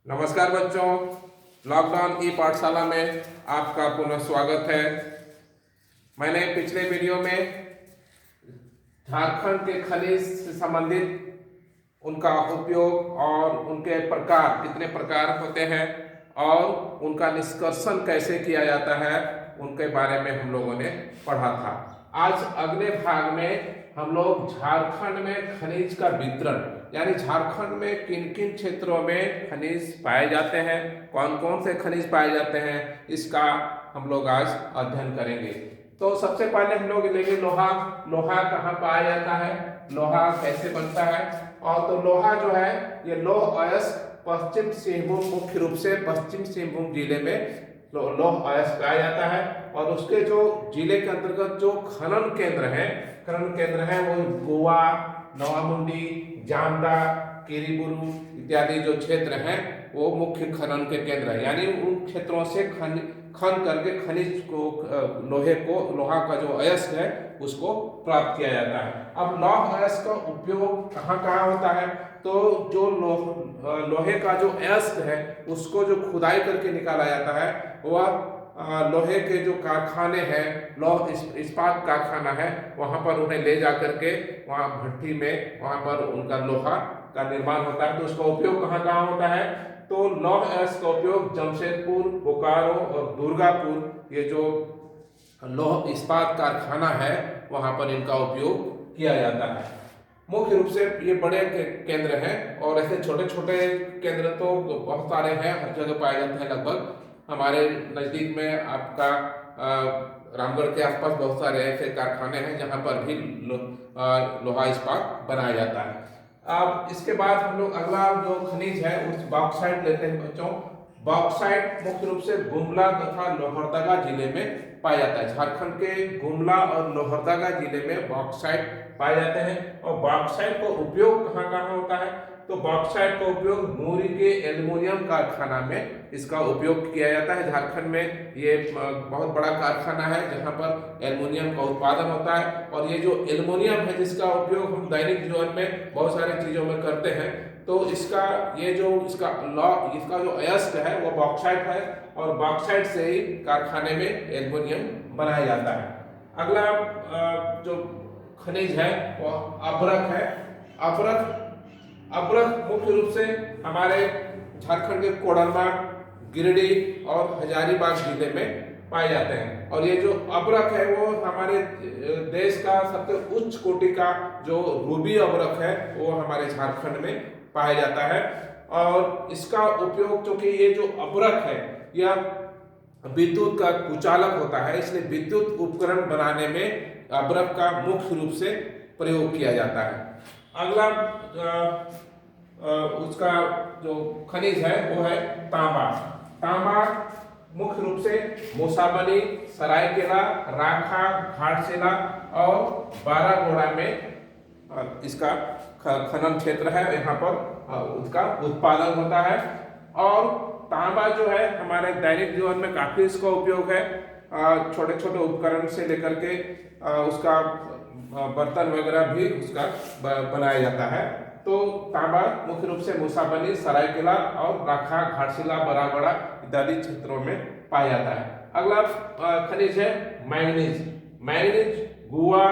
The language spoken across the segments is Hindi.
नमस्कार बच्चों, लॉकडाउन ई पाठशाला में आपका पुनः स्वागत है। मैंने पिछले वीडियो में झारखंड के खनिज से संबंधित उनका उपयोग और उनके प्रकार कितने प्रकार होते हैं और उनका निष्कर्षण कैसे किया जाता है उनके बारे में हम लोगों ने पढ़ा था। आज अगले भाग में हम लोग झारखंड में खनिज का वितरण यानी झारखंड में किन किन क्षेत्रों में खनिज पाए जाते हैं, कौन कौन से खनिज पाए जाते हैं, इसका हम लोग आज अध्ययन करेंगे। तो सबसे पहले हम लोग लेंगे लोहा। लोहा कहाँ पाया जाता है, लोहा कैसे बनता है। और तो लोहा जो है ये लौह अयस्क पश्चिम सिंहभूम, मुख्य रूप से पश्चिम सिंहभूम जिले में लौह अयस्क पाया जाता है। और उसके जो जिले के अंतर्गत जो खनन केंद्र है वो गोवा, नवामुंडी, जामदा, किरीबुरु इत्यादि जो क्षेत्र हैं वो मुख्य खनन के केंद्र है। यानी उन क्षेत्रों से खन करके खनिज को लोहा का जो अयस्क है उसको प्राप्त किया जाता है। अब लौह अयस्क का उपयोग कहाँ कहाँ होता है, तो जो लोहे का जो अयस्क है उसको जो खुदाई करके निकाला जाता है वह लोहे के जो कारखाने हैं, लौह इस्पात कारखाना है, वहां पर उन्हें ले जा करके वहां भट्टी में वहां पर उनका लोहा का निर्माण होता है। तो उसका उपयोग कहाँ कहाँ होता है, तो लौह अयस्क का उपयोग जमशेदपुर, बोकारो और दुर्गापुर, ये जो लौह इस्पात कारखाना है वहां पर इनका उपयोग किया जाता है। मुख्य रूप से ये बड़े केंद्र हैं और ऐसे छोटे छोटे केंद्र तो बहुत सारे हैं, हर जगह पाए जाते हैं। लगभग हमारे नज़दीक में आपका रामगढ़ के आसपास बहुत सारे ऐसे कारखाने हैं जहां पर भी लोहा इस्पात बनाया जाता है। अब इसके बाद हम लोग अगला जो खनिज है उस बॉक्साइट लेते हैं बच्चों। बॉक्साइट मुख्य रूप से गुमला तथा लोहरदगा जिले में पाया जाता है। झारखंड के गुमला और लोहरदगा जिले में बॉक्साइट पाए जाते हैं। और बॉक्साइट का उपयोग कहाँ कहाँ होता है, तो बॉक्साइट का उपयोग मूरी के एल्युमिनियम कारखाना में इसका उपयोग किया जाता है। झारखंड में ये बहुत बड़ा कारखाना है जहां पर एल्युमिनियम का उत्पादन होता है। और ये जो एल्युमिनियम है जिसका उपयोग हम दैनिक जीवन में बहुत सारी चीजों में करते हैं, तो इसका जो अयस्क है वो बॉक्साइट है और बॉक्साइट से ही कारखाने में एल्युमिनियम बनाया जाता है। अगला जो खनिज है वो अभ्रक है। अभ्रक मुख्य रूप से हमारे झारखंड के कोडरमा, गिरिडीह और हजारीबाग जिले में पाए जाते हैं। और ये जो अभ्रक है वो हमारे देश का सबसे उच्च कोटि का जो रूबी अभ्रक है वो हमारे झारखंड में पाया जाता है। और इसका उपयोग, चूंकि ये जो अभ्रक है यह विद्युत का कुचालक होता है, इसलिए विद्युत उपकरण बनाने में अभ्रक का मुख्य रूप से प्रयोग किया जाता है। अगला उसका जो खनिज है वो है तांबा। तांबा मुख्य रूप से मूसाबनी, सरायकेला, राखा, घाटशिला और बारागोड़ा में इसका खनन क्षेत्र है, यहाँ पर उसका उत्पादन होता है। और तांबा जो है हमारे दैनिक जीवन में काफी इसका उपयोग है। छोटे छोटे उपकरण से लेकर के उसका बर्तन वगैरह भी उसका बनाया जाता है। तो तांबा मुख्य रूप से मूसाबनी, सरायकेला और राखा, घाटशिला, बरागोड़ा इत्यादि क्षेत्रों में पाया जाता है। अगला खनिज है मैंगनीज। मैंगनीज गुआ,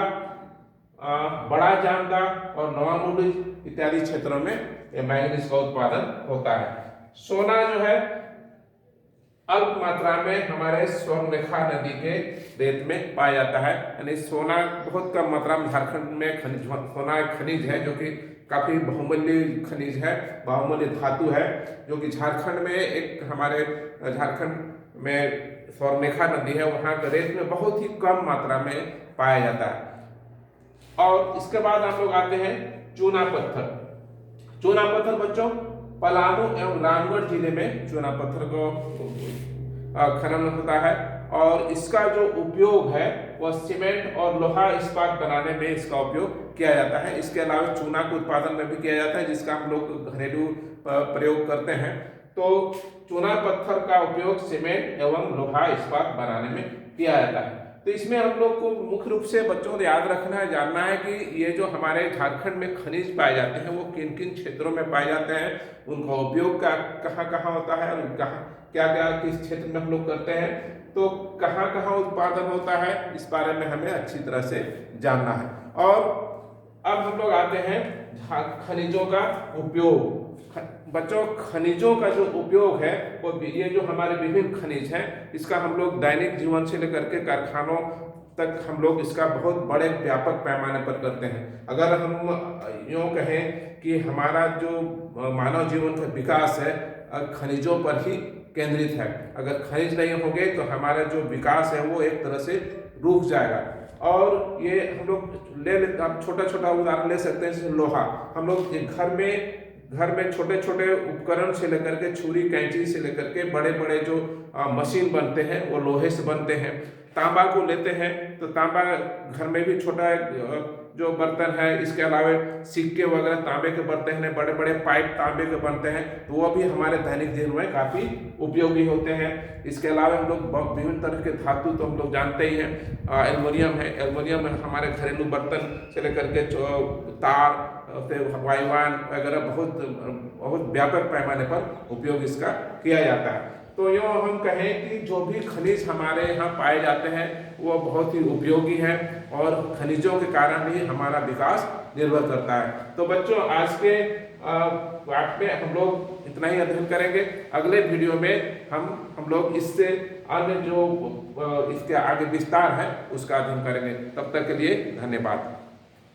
बड़ा जामदा और नवामुंडी इत्यादि क्षेत्रों में मैंगनीज का उत्पादन होता है। सोना जो है अल्प मात्रा में हमारे स्वर्णरेखा नदी के रेत में पाया जाता है। यानी सोना बहुत कम मात्रा में झारखंड में सोना एक खनिज है जो कि काफी बहुमूल्य खनिज है, बहुमूल्य धातु है, जो कि झारखंड में हमारे झारखंड में स्वर्णरेखा नदी है, वहाँ के रेत में बहुत ही कम मात्रा में पाया जाता है। और इसके बाद हम लोग आते हैं चूना पत्थर। चूना पत्थर बच्चों पलामू एवं रामगढ़ जिले में चूना पत्थर को खनन होता है। और इसका जो उपयोग है वह सीमेंट और लोहा इस्पात बनाने में इसका उपयोग किया जाता है। इसके अलावा चूना के उत्पादन में भी किया जाता है जिसका हम लोग घरेलू प्रयोग करते हैं। तो चूना पत्थर का उपयोग सीमेंट एवं लोहा इस्पात बनाने में किया जाता है। तो इसमें हम लोग को मुख्य रूप से बच्चों को याद रखना है, जानना है कि ये जो हमारे झारखंड में खनिज पाए जाते हैं वो किन किन क्षेत्रों में पाए जाते हैं, उनका उपयोग कहाँ कहाँ होता है, और कहाँ क्या क्या किस क्षेत्र में हम लोग करते हैं, तो कहाँ कहाँ उत्पादन होता है, इस बारे में हमें अच्छी तरह से जानना है। और अब हम लोग आते हैं खनिजों का उपयोग। बच्चों, खनिजों का जो उपयोग है वो ये जो हमारे विभिन्न खनिज हैं, इसका हम लोग दैनिक जीवन से लेकर के कारखानों तक हम लोग इसका बहुत बड़े व्यापक पैमाने पर करते हैं। अगर हम यूँ कहें कि हमारा जो मानव जीवन का विकास है खनिजों पर ही केंद्रित है। अगर खनिज नहीं होंगे तो हमारा जो विकास है वो एक तरह से रुक जाएगा। और ये हम लोग आप छोटा छोटा उदाहरण ले सकते हैं, जैसे लोहा। हम लोग घर में छोटे छोटे उपकरण से लेकर के छुरी कैंची से लेकर के बड़े बड़े जो मशीन बनते हैं वो लोहे से बनते हैं। तांबा को लेते हैं तो तांबा घर में भी छोटा जो बर्तन है, इसके अलावा सिक्के वगैरह तांबे के बर्तन हैं, बड़े बड़े पाइप तांबे के बनते हैं, तो वो भी हमारे दैनिक जीवन में काफ़ी उपयोगी होते हैं। इसके अलावा हम लोग विभिन्न तरह के धातु तो हम लोग जानते ही हैं, एल्युमिनियम है। एल्युमिनियम हमारे घरेलू बर्तन से लेकर के तार फिर वायुयान वगैरह बहुत व्यापक पैमाने पर उपयोग इसका किया जाता है। तो यूँ हम कहें कि जो भी खनिज हमारे यहाँ पाए जाते हैं वो बहुत ही उपयोगी हैं, और खनिजों के कारण ही हमारा विकास निर्भर करता है। तो बच्चों, आज के पाठ में हम लोग इतना ही अध्ययन करेंगे। अगले वीडियो में हम लोग इससे अन्य जो इसके आगे विस्तार है उसका अध्ययन करेंगे। तब तक के लिए धन्यवाद।